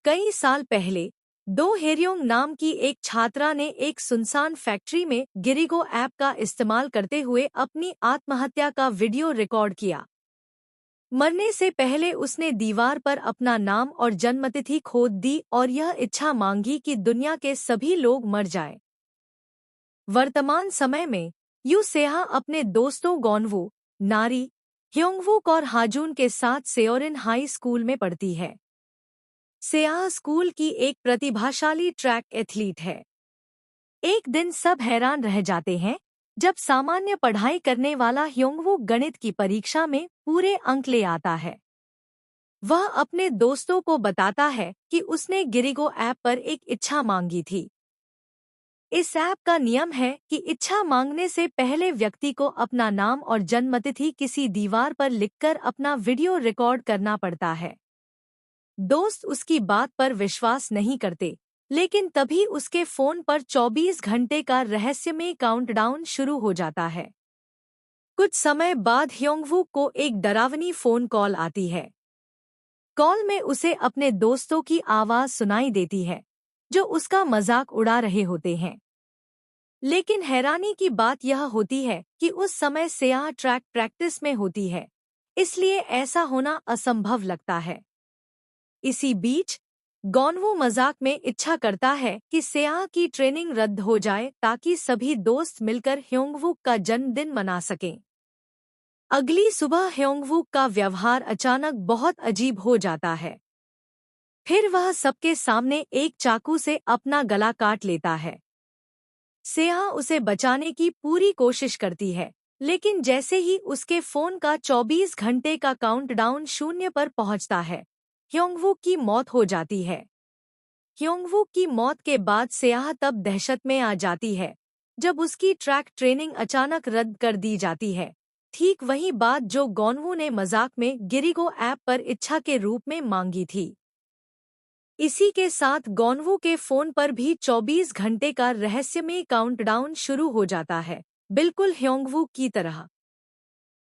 कई साल पहले दो हेरियोंग नाम की एक छात्रा ने एक सुनसान फैक्ट्री में गिरिगो ऐप का इस्तेमाल करते हुए अपनी आत्महत्या का वीडियो रिकॉर्ड किया। मरने से पहले उसने दीवार पर अपना नाम और जन्मतिथि खोद दी और यह इच्छा मांगी कि दुनिया के सभी लोग मर जाएं। वर्तमान समय में यू सेहा अपने दोस्तों गॉनवू, नारी, ह्योंगवुक और हाजून के साथ सेओरिन हाई स्कूल में पढ़ती है। सेहा स्कूल की एक प्रतिभाशाली ट्रैक एथलीट है। एक दिन सब हैरान रह जाते हैं जब सामान्य पढ़ाई करने वाला ह्योंगवुक गणित की परीक्षा में पूरे अंक ले आता है। वह अपने दोस्तों को बताता है कि उसने गिरिगो ऐप पर एक इच्छा मांगी थी। इस ऐप का नियम है कि इच्छा मांगने से पहले व्यक्ति को अपना नाम और जन्मतिथि किसी दीवार पर लिखकर अपना वीडियो रिकॉर्ड करना पड़ता है। दोस्त उसकी बात पर विश्वास नहीं करते, लेकिन तभी उसके फोन पर 24 घंटे का रहस्यमय काउंटडाउन शुरू हो जाता है। कुछ समय बाद ह्योंगवुक को एक डरावनी फोन कॉल आती है। कॉल में उसे अपने दोस्तों की आवाज सुनाई देती है, जो उसका मजाक उड़ा रहे होते हैं। लेकिन हैरानी की बात यह होती है कि उस समय सेहा ट्रैक प्रैक्टिस में होती है, इसलिए ऐसा होना असंभव लगता है। इसी बीच गॉनवू मजाक में इच्छा करता है कि सेहा की ट्रेनिंग रद्द हो जाए ताकि सभी दोस्त मिलकर ह्योंगवुक का जन्मदिन मना सकें। अगली सुबह ह्योंगवुक का व्यवहार अचानक बहुत अजीब हो जाता है। फिर वह सबके सामने एक चाकू से अपना गला काट लेता है। सेहा उसे बचाने की पूरी कोशिश करती है, लेकिन जैसे ही उसके फोन का 24 घंटे का काउंटडाउन शून्य पर पहुंचता है, ह्योंगवुक की मौत हो जाती है। ह्योंगवुक की मौत के बाद सेहा तब दहशत में आ जाती है जब उसकी ट्रैक ट्रेनिंग अचानक रद्द कर दी जाती है। ठीक वही बात जो गॉनवू ने मजाक में गिरिगो ऐप पर इच्छा के रूप में मांगी थी। इसी के साथ गॉनवू के फोन पर भी 24 घंटे का रहस्यमय काउंटडाउन शुरू हो जाता है, बिल्कुल ह्योंगवू की तरह।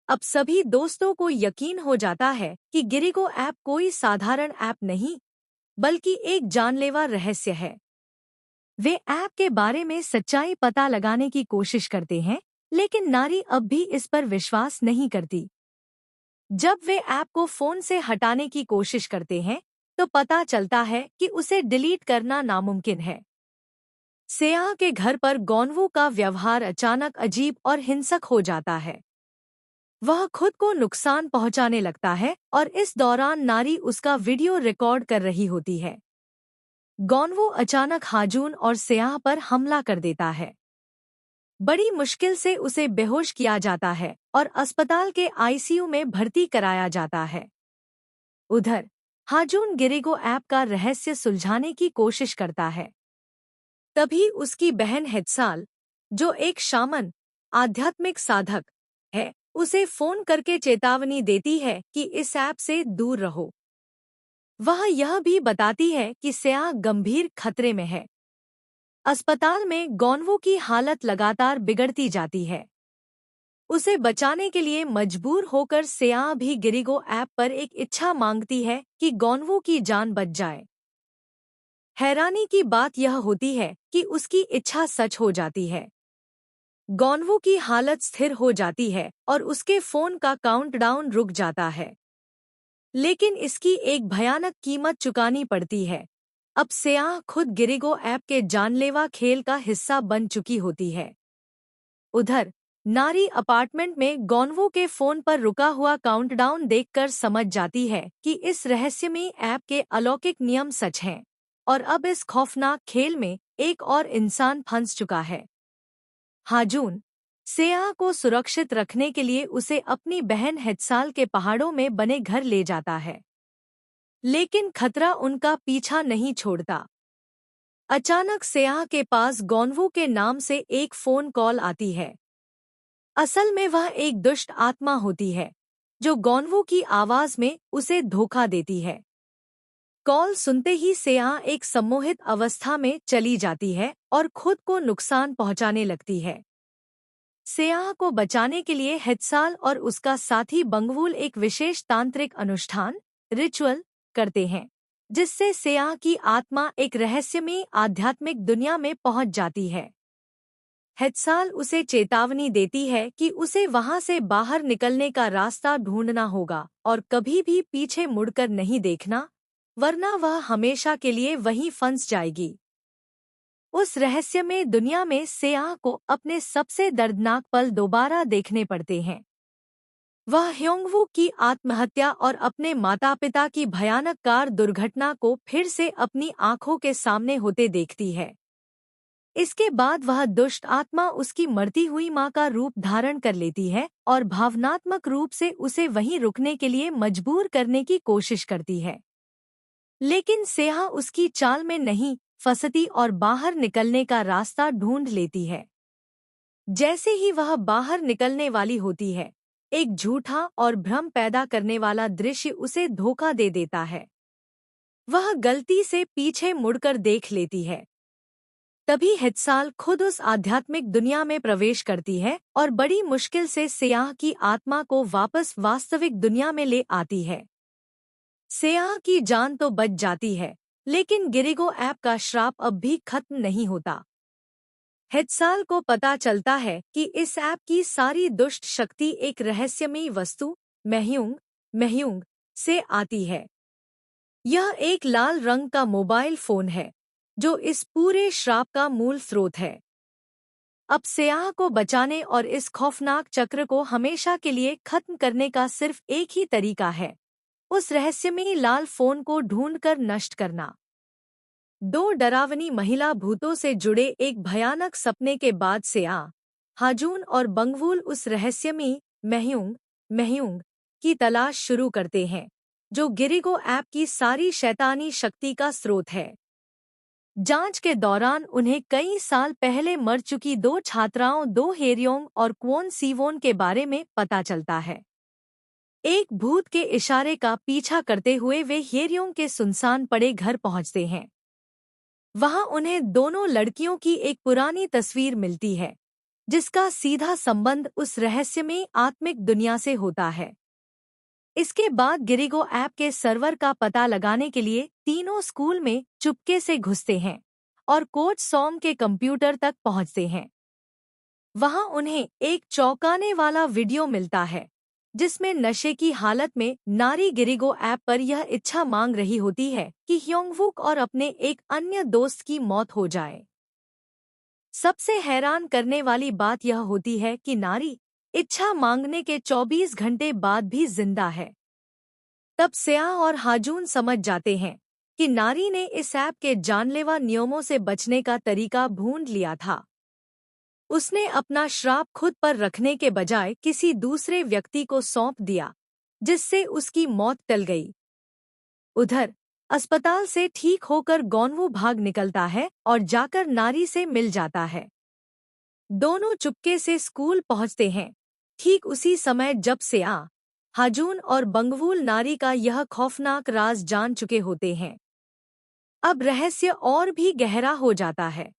अब सभी दोस्तों को यकीन हो जाता है कि गिरिगो ऐप कोई साधारण ऐप नहीं, बल्कि एक जानलेवा रहस्य है। वे ऐप के बारे में सच्चाई पता लगाने की कोशिश करते हैं, लेकिन नारी अब भी इस पर विश्वास नहीं करती। जब वे ऐप को फोन से हटाने की कोशिश करते हैं, तो पता चलता है कि उसे डिलीट करना नामुमकिन है। सेहा के घर पर गॉनवू का व्यवहार अचानक अजीब और हिंसक हो जाता है। वह खुद को नुकसान पहुंचाने लगता है और इस दौरान नारी उसका वीडियो रिकॉर्ड कर रही होती है। गॉनवू अचानक हाजून और सेहा पर हमला कर देता है। बड़ी मुश्किल से उसे बेहोश किया जाता है और अस्पताल के आईसीयू में भर्ती कराया जाता है। उधर हाजून गिरिगो ऐप का रहस्य सुलझाने की कोशिश करता है। तभी उसकी बहन हेत्साल, जो एक शामन, आध्यात्मिक साधक है, उसे फोन करके चेतावनी देती है कि इस ऐप से दूर रहो। वह यह भी बताती है कि सेहा गंभीर खतरे में है। अस्पताल में गॉनवू की हालत लगातार बिगड़ती जाती है। उसे बचाने के लिए मजबूर होकर सेहा भी गिरिगो ऐप पर एक इच्छा मांगती है कि गॉनवू की जान बच जाए। हैरानी की बात यह होती है कि उसकी इच्छा सच हो जाती है। गॉनवू की हालत स्थिर हो जाती है और उसके फोन का काउंटडाउन रुक जाता है। लेकिन इसकी एक भयानक कीमत चुकानी पड़ती है। अब सेहा खुद गिरिगो ऐप के जानलेवा खेल का हिस्सा बन चुकी होती है। उधर नारी अपार्टमेंट में गॉनवू के फोन पर रुका हुआ काउंटडाउन देखकर समझ जाती है कि इस रहस्यमय ऐप के अलौकिक नियम सच हैं और अब इस खौफनाक खेल में एक और इंसान फंस चुका है। हाजून सेहा को सुरक्षित रखने के लिए उसे अपनी बहन हेत्साल के पहाड़ों में बने घर ले जाता है, लेकिन खतरा उनका पीछा नहीं छोड़ता। अचानक सेहा के पास गॉनवू के नाम से एक फोन कॉल आती है। असल में वह एक दुष्ट आत्मा होती है, जो गॉनवू की आवाज में उसे धोखा देती है। कॉल सुनते ही सेहा एक सम्मोहित अवस्था में चली जाती है और खुद को नुकसान पहुंचाने लगती है। सेहा को बचाने के लिए हेत्साल और उसका साथी बंगवूल एक विशेष तांत्रिक अनुष्ठान, रिचुअल, करते हैं। जिससे सेयाह की आत्मा एक रहस्यमयी आध्यात्मिक दुनिया में पहुंच जाती है। हेत्साल उसे चेतावनी देती है कि उसे वहां से बाहर निकलने का रास्ता ढूंढना होगा और कभी भी पीछे मुड़कर नहीं देखना, वरना वह हमेशा के लिए वहीं फंस जाएगी। उस रहस्यमय दुनिया में सेयाह को अपने सबसे दर्दनाक पल दोबारा देखने पड़ते हैं। वह ह्योंगवू की आत्महत्या और अपने माता पिता की भयानक कार दुर्घटना को फिर से अपनी आंखों के सामने होते देखती है। इसके बाद वह दुष्ट आत्मा उसकी मरती हुई मां का रूप धारण कर लेती है और भावनात्मक रूप से उसे वहीं रुकने के लिए मजबूर करने की कोशिश करती है। लेकिन सेयाह उसकी चाल में नहीं फंसती और बाहर निकलने का रास्ता ढूंढ लेती है। जैसे ही वह बाहर निकलने वाली होती है, एक झूठा और भ्रम पैदा करने वाला दृश्य उसे धोखा दे देता है। वह गलती से पीछे मुड़कर देख लेती है। तभी हेत्साल खुद उस आध्यात्मिक दुनिया में प्रवेश करती है और बड़ी मुश्किल से सेयाह की आत्मा को वापस वास्तविक दुनिया में ले आती है। सेयाह की जान तो बच जाती है, लेकिन गिरिगो ऐप का श्राप अब भी खत्म नहीं होता। हेत्साल को पता चलता है कि इस ऐप की सारी दुष्ट शक्ति एक रहस्यमयी वस्तु मेह्युंग से आती है। यह एक लाल रंग का मोबाइल फोन है, जो इस पूरे श्राप का मूल स्रोत है। अब सेयाह को बचाने और इस खौफनाक चक्र को हमेशा के लिए खत्म करने का सिर्फ एक ही तरीका है, उस रहस्यमयी लाल फोन को ढूंढकर नष्ट करना। दो डरावनी महिला भूतों से जुड़े एक भयानक सपने के बाद सेयाह, हाजून और बंगवूल उस रहस्यमयी मेह्युंग की तलाश शुरू करते हैं, जो गिरिगो ऐप की सारी शैतानी शक्ति का स्रोत है। जांच के दौरान उन्हें कई साल पहले मर चुकी दो छात्राओं दो हेरियोंग और क्वोन सीवोन के बारे में पता चलता है। एक भूत के इशारे का पीछा करते हुए वे हेरियोंग के सुनसान पड़े घर पहुंचते हैं। वहां उन्हें दोनों लड़कियों की एक पुरानी तस्वीर मिलती है, जिसका सीधा संबंध उस रहस्यमयी आत्मिक दुनिया से होता है। इसके बाद गिरिगो ऐप के सर्वर का पता लगाने के लिए तीनों स्कूल में चुपके से घुसते हैं और कोच सॉम के कंप्यूटर तक पहुंचते हैं। वहां उन्हें एक चौंकाने वाला वीडियो मिलता है, जिसमें नशे की हालत में नारी गिरिगो ऐप पर यह इच्छा मांग रही होती है कि ह्योंगवुक और अपने एक अन्य दोस्त की मौत हो जाए। सबसे हैरान करने वाली बात यह होती है कि नारी इच्छा मांगने के 24 घंटे बाद भी जिंदा है। तब सेयाह और हाजून समझ जाते हैं कि नारी ने इस ऐप के जानलेवा नियमों से बचने का तरीका ढूंढ लिया था। उसने अपना श्राप खुद पर रखने के बजाय किसी दूसरे व्यक्ति को सौंप दिया, जिससे उसकी मौत टल गई। उधर अस्पताल से ठीक होकर गॉनवू भाग निकलता है और जाकर नारी से मिल जाता है। दोनों चुपके से स्कूल पहुंचते हैं, ठीक उसी समय जब सेयाह, हाजून और बंगवूल नारी का यह खौफनाक राज जान चुके होते हैं। अब रहस्य और भी गहरा हो जाता है।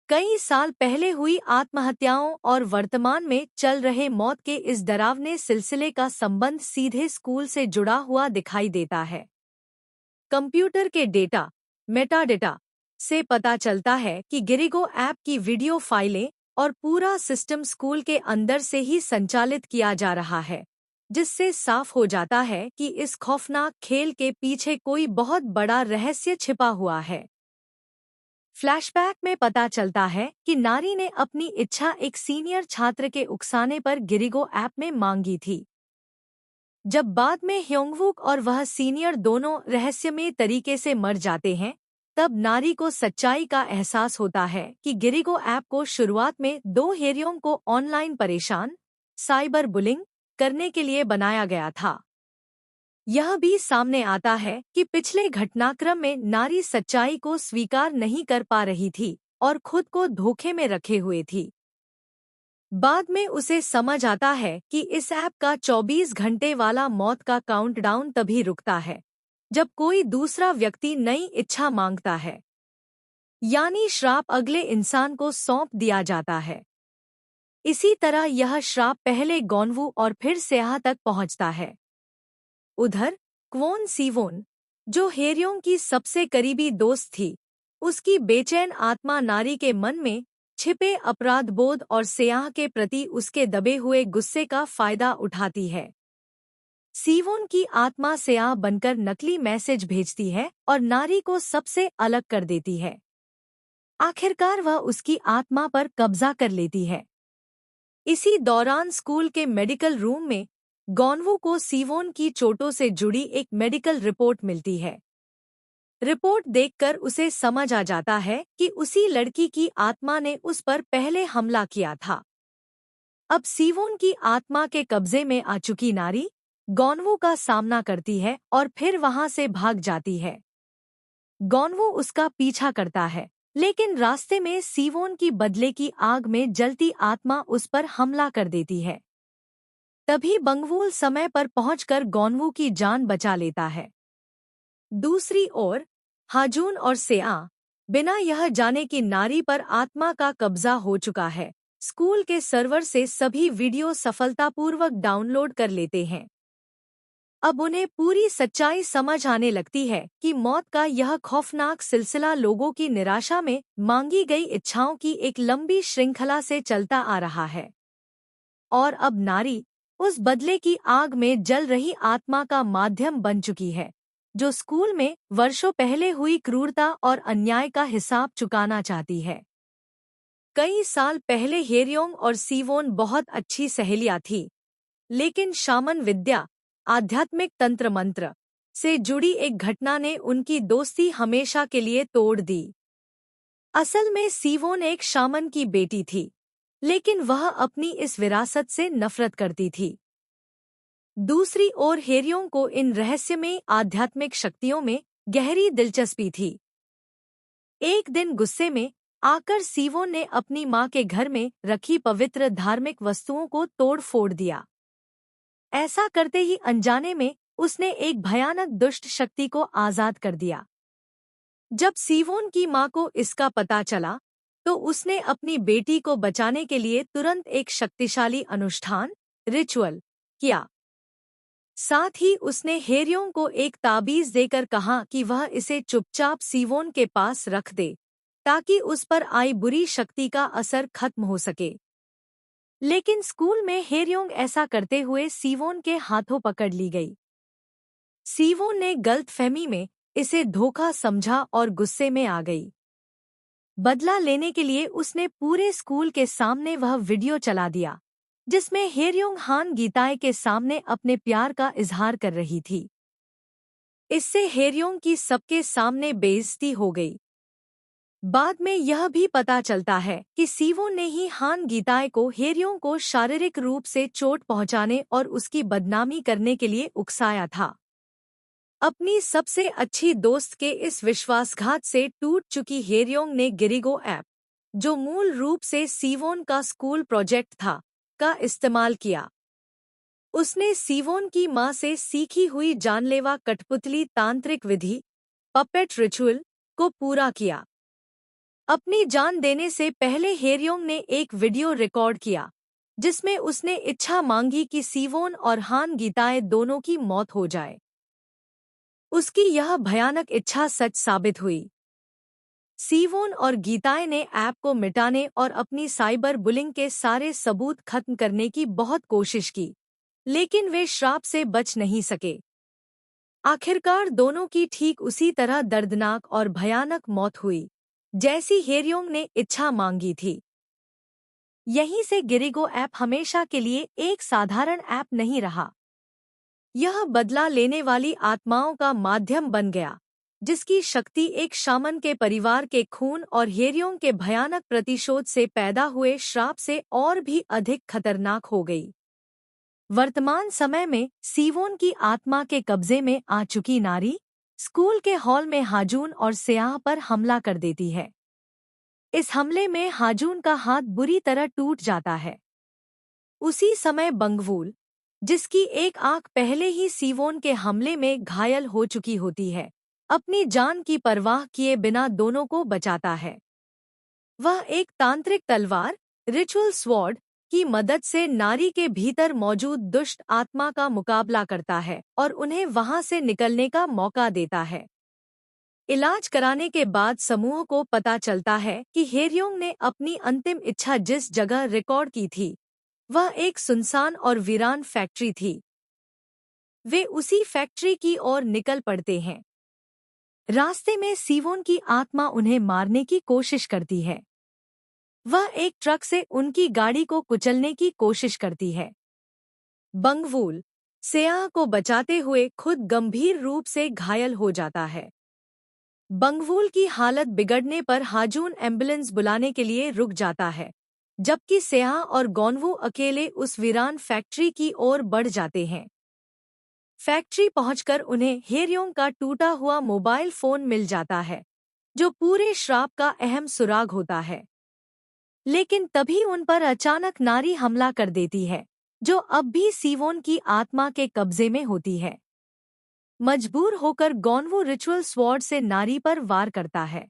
कई साल पहले हुई आत्महत्याओं और वर्तमान में चल रहे मौत के इस डरावने सिलसिले का संबंध सीधे स्कूल से जुड़ा हुआ दिखाई देता है। कंप्यूटर के मेटाडेटा से पता चलता है कि गिरिगो ऐप की वीडियो फाइलें और पूरा सिस्टम स्कूल के अंदर से ही संचालित किया जा रहा है, जिससे साफ हो जाता है कि इस खौफनाक खेल के पीछे कोई बहुत बड़ा रहस्य छिपा हुआ है। फ्लैशबैक में पता चलता है कि नारी ने अपनी इच्छा एक सीनियर छात्र के उकसाने पर गिरिगो ऐप में मांगी थी। जब बाद में ह्योंगवुक और वह सीनियर दोनों रहस्यमय तरीके से मर जाते हैं, तब नारी को सच्चाई का एहसास होता है कि गिरिगो ऐप को शुरुआत में दो हेरियों को ऑनलाइन परेशान, साइबर बुलिंग करने के लिए बनाया गया था। यह भी सामने आता है कि पिछले घटनाक्रम में नारी सच्चाई को स्वीकार नहीं कर पा रही थी और खुद को धोखे में रखे हुए थी। बाद में उसे समझ आता है कि इस ऐप का 24 घंटे वाला मौत का काउंटडाउन तभी रुकता है जब कोई दूसरा व्यक्ति नई इच्छा मांगता है, यानी श्राप अगले इंसान को सौंप दिया जाता है। इसी तरह यह श्राप पहले गॉनवू और फिर सेयाह तक पहुंचता है। उधर क्वोन सीवोन, जो हेरियोंग की सबसे करीबी दोस्त थी, उसकी बेचैन आत्मा नारी के मन में छिपे अपराध बोध और सेयाह के प्रति उसके दबे हुए गुस्से का फायदा उठाती है। सीवोन की आत्मा सेयाह बनकर नकली मैसेज भेजती है और नारी को सबसे अलग कर देती है। आखिरकार वह उसकी आत्मा पर कब्जा कर लेती है। इसी दौरान स्कूल के मेडिकल रूम में गॉनवू को सीवोन की चोटों से जुड़ी एक मेडिकल रिपोर्ट मिलती है। रिपोर्ट देखकर उसे समझ आ जाता है कि उसी लड़की की आत्मा ने उस पर पहले हमला किया था। अब सीवोन की आत्मा के कब्जे में आ चुकी नारी गॉनवू का सामना करती है और फिर वहां से भाग जाती है। गॉनवू उसका पीछा करता है, लेकिन रास्ते में सीवोन की बदले की आग में जलती आत्मा उस पर हमला कर देती है। तभी बंगवूल समय पर पहुंचकर गॉनवू की जान बचा लेता है। दूसरी ओर हाजून और सेआ बिना यह जाने कि नारी पर आत्मा का कब्जा हो चुका है, स्कूल के सर्वर से सभी वीडियो सफलतापूर्वक डाउनलोड कर लेते हैं। अब उन्हें पूरी सच्चाई समझ आने लगती है कि मौत का यह खौफनाक सिलसिला लोगों की निराशा में मांगी गई इच्छाओं की एक लंबी श्रृंखला से चलता आ रहा है। और अब नारी उस बदले की आग में जल रही आत्मा का माध्यम बन चुकी है, जो स्कूल में वर्षों पहले हुई क्रूरता और अन्याय का हिसाब चुकाना चाहती है। कई साल पहले हेरियोंग और सीवोन बहुत अच्छी सहेलियां थीं, लेकिन शामन विद्या, आध्यात्मिक तंत्र मंत्र से जुड़ी एक घटना ने उनकी दोस्ती हमेशा के लिए तोड़ दी। असल में सीवोन एक शामन की बेटी थी, लेकिन वह अपनी इस विरासत से नफरत करती थी। दूसरी ओर हेरियों को इन रहस्यमय आध्यात्मिक शक्तियों में गहरी दिलचस्पी थी। एक दिन गुस्से में आकर सीवोन ने अपनी मां के घर में रखी पवित्र धार्मिक वस्तुओं को तोड़ फोड़ दिया। ऐसा करते ही अनजाने में उसने एक भयानक दुष्ट शक्ति को आजाद कर दिया। जब सीवोन की मां को इसका पता चला, तो उसने अपनी बेटी को बचाने के लिए तुरंत एक शक्तिशाली अनुष्ठान रिचुअल किया। साथ ही उसने हेरियों को एक ताबीज देकर कहा कि वह इसे चुपचाप सीवोन के पास रख दे, ताकि उस पर आई बुरी शक्ति का असर खत्म हो सके। लेकिन स्कूल में हेरियोंग ऐसा करते हुए सीवोन के हाथों पकड़ ली गई। सीवोन ने गलतफहमी में इसे धोखा समझा और गुस्से में आ गई। बदला लेने के लिए उसने पूरे स्कूल के सामने वह वीडियो चला दिया, जिसमें हेरियोंग हान गीताए के सामने अपने प्यार का इजहार कर रही थी। इससे हेरियोंग की सबके सामने बेइज्जती हो गई। बाद में यह भी पता चलता है कि सीवोन ने ही हान गीताए को हेरियोंग को शारीरिक रूप से चोट पहुंचाने और उसकी बदनामी करने के लिए उकसाया था। अपनी सबसे अच्छी दोस्त के इस विश्वासघात से टूट चुकी हेरियोंग ने गिरिगो ऐप, जो मूल रूप से सीवोन का स्कूल प्रोजेक्ट था, का इस्तेमाल किया। उसने सीवोन की मां से सीखी हुई जानलेवा कठपुतली तांत्रिक विधि पपेट रिचुअल को पूरा किया। अपनी जान देने से पहले हेरियोंग ने एक वीडियो रिकॉर्ड किया, जिसमें उसने इच्छा मांगी कि सीवोन और हान गीताए दोनों की मौत हो जाए। उसकी यह भयानक इच्छा सच साबित हुई। सीवोन और गीताए ने ऐप को मिटाने और अपनी साइबर बुलिंग के सारे सबूत खत्म करने की बहुत कोशिश की, लेकिन वे श्राप से बच नहीं सके। आखिरकार दोनों की ठीक उसी तरह दर्दनाक और भयानक मौत हुई, जैसी हेरियोंग ने इच्छा मांगी थी। यहीं से गिरिगो ऐप हमेशा के लिए एक साधारण ऐप नहीं रहा। यह बदला लेने वाली आत्माओं का माध्यम बन गया, जिसकी शक्ति एक शामन के परिवार के खून और हेरियोंग के भयानक प्रतिशोध से पैदा हुए श्राप से और भी अधिक खतरनाक हो गई। वर्तमान समय में सीवोन की आत्मा के कब्जे में आ चुकी नारी स्कूल के हॉल में हाजून और सेयाह पर हमला कर देती है। इस हमले में हाजून का हाथ बुरी तरह टूट जाता है। उसी समय बंगवूल, जिसकी एक आंख पहले ही सीवोन के हमले में घायल हो चुकी होती है, अपनी जान की परवाह किए बिना दोनों को बचाता है। वह एक तांत्रिक तलवार रिचुअल स्वॉर्ड की मदद से नारी के भीतर मौजूद दुष्ट आत्मा का मुकाबला करता है और उन्हें वहां से निकलने का मौका देता है। इलाज कराने के बाद समूह को पता चलता है कि हेरियोंग ने अपनी अंतिम इच्छा जिस जगह रिकॉर्ड की थी वह एक सुनसान और वीरान फैक्ट्री थी। वे उसी फैक्ट्री की ओर निकल पड़ते हैं। रास्ते में सीवोन की आत्मा उन्हें मारने की कोशिश करती है। वह एक ट्रक से उनकी गाड़ी को कुचलने की कोशिश करती है। बंगवूल सेयाह को बचाते हुए खुद गंभीर रूप से घायल हो जाता है। बंगवूल की हालत बिगड़ने पर हाजून एम्बुलेंस बुलाने के लिए रुक जाता है, जबकि सेयाह और गॉनवू अकेले उस वीरान फैक्ट्री की ओर बढ़ जाते हैं। फैक्ट्री पहुंचकर उन्हें हेरियोंग का टूटा हुआ मोबाइल फोन मिल जाता है, जो पूरे श्राप का अहम सुराग होता है। लेकिन तभी उन पर अचानक नारी हमला कर देती है, जो अब भी सीवोन की आत्मा के कब्जे में होती है। मजबूर होकर गॉनवू रिचुअल स्वॉर्ड से नारी पर वार करता है।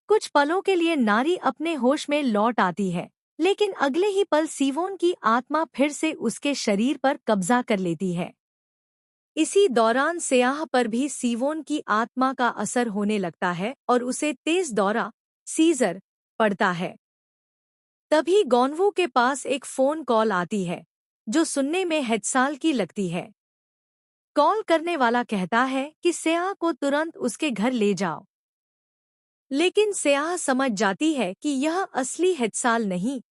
कुछ पलों के लिए नारी अपने होश में लौट आती है, लेकिन अगले ही पल सीवोन की आत्मा फिर से उसके शरीर पर कब्जा कर लेती है। इसी दौरान सेयाह पर भी सीवोन की आत्मा का असर होने लगता है और उसे तेज दौरा सीजर पड़ता है। तभी गॉनवू के पास एक फोन कॉल आती है, जो सुनने में हेत्साल की लगती है। कॉल करने वाला कहता है कि सेयाह को तुरंत उसके घर ले जाओ। लेकिन सेयाह समझ जाती है कि यह असली हेत्साल नहीं,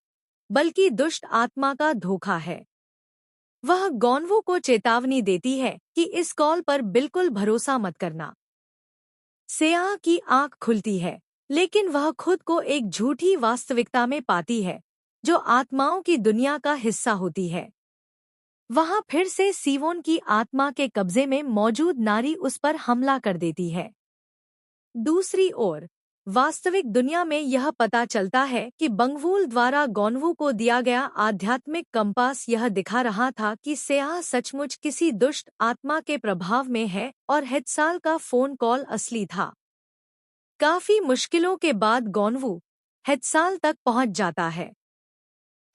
बल्कि दुष्ट आत्मा का धोखा है। वह गॉनवू को चेतावनी देती है कि इस कॉल पर बिल्कुल भरोसा मत करना। सेयाह की आंख खुलती है, लेकिन वह खुद को एक झूठी वास्तविकता में पाती है, जो आत्माओं की दुनिया का हिस्सा होती है। वहां फिर से सीवोन की आत्मा के कब्जे में मौजूद नारी उस पर हमला कर देती है। दूसरी ओर वास्तविक दुनिया में यह पता चलता है कि बंगवूल द्वारा गॉनवू को दिया गया आध्यात्मिक कंपास यह दिखा रहा था कि सेयाह सचमुच किसी दुष्ट आत्मा के प्रभाव में है और हेत्साल का फोन कॉल असली था। काफी मुश्किलों के बाद गॉनवू हेत्साल तक पहुंच जाता है।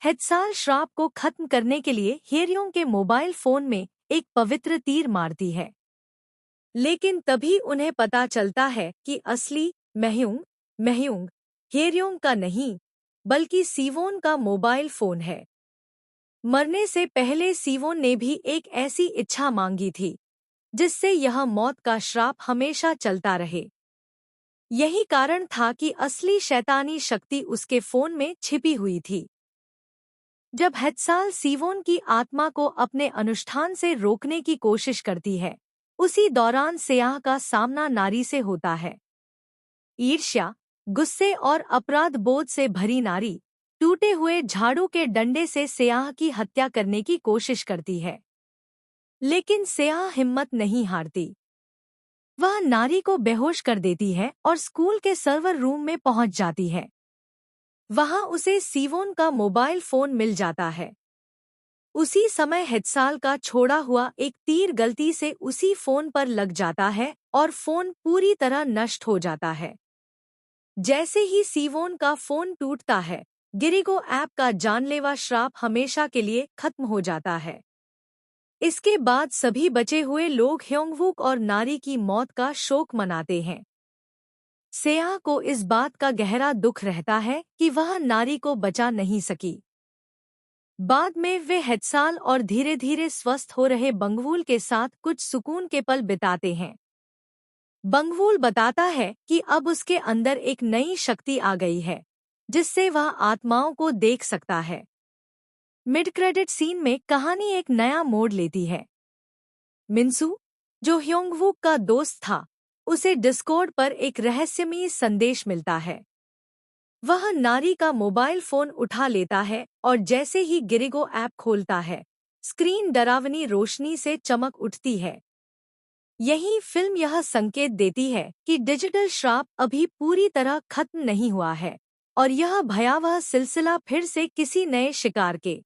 हेत्साल श्राप को खत्म करने के लिए हेरियोंग के मोबाइल फोन में एक पवित्र तीर मारती है। लेकिन तभी उन्हें पता चलता है कि असली मेह्युंग हेरियोंग का नहीं, बल्कि सीवोन का मोबाइल फोन है। मरने से पहले सीवोन ने भी एक ऐसी इच्छा मांगी थी, जिससे यह मौत का श्राप हमेशा चलता रहे। यही कारण था कि असली शैतानी शक्ति उसके फोन में छिपी हुई थी। जब हेत्साल सीवोन की आत्मा को अपने अनुष्ठान से रोकने की कोशिश करती है, उसी दौरान सेयाह का सामना नारी से होता है। ईर्ष्या, गुस्से और अपराध बोध से भरी नारी टूटे हुए झाड़ू के डंडे से सेयाह की हत्या करने की कोशिश करती है। लेकिन सेयाह हिम्मत नहीं हारती। वह नारी को बेहोश कर देती है और स्कूल के सर्वर रूम में पहुंच जाती है। वहां उसे सीवोन का मोबाइल फोन मिल जाता है। उसी समय हेत्साल का छोड़ा हुआ एक तीर गलती से उसी फोन पर लग जाता है और फोन पूरी तरह नष्ट हो जाता है। जैसे ही सीवोन का फोन टूटता है, गिरिगो ऐप का जानलेवा श्राप हमेशा के लिए खत्म हो जाता है। इसके बाद सभी बचे हुए लोग ह्योंगवूक और नारी की मौत का शोक मनाते हैं। सेयाह को इस बात का गहरा दुख रहता है कि वह नारी को बचा नहीं सकी। बाद में वे हेत्साल और धीरे धीरे स्वस्थ हो रहे बंगवूल के साथ कुछ सुकून के पल बिताते हैं। बंगवूल बताता है कि अब उसके अंदर एक नई शक्ति आ गई है, जिससे वह आत्माओं को देख सकता है। मिड क्रेडिट सीन में कहानी एक नया मोड़ लेती है। मिन्सू, जो ह्योंगवूक का दोस्त था, उसे डिस्कॉर्ड पर एक रहस्यमयी संदेश मिलता है। वह नारी का मोबाइल फोन उठा लेता है और जैसे ही गिरिगो ऐप खोलता है, स्क्रीन डरावनी रोशनी से चमक उठती है। यही फिल्म यह संकेत देती है कि डिजिटल श्राप अभी पूरी तरह खत्म नहीं हुआ है और यह भयावह सिलसिला फिर से किसी नए शिकार के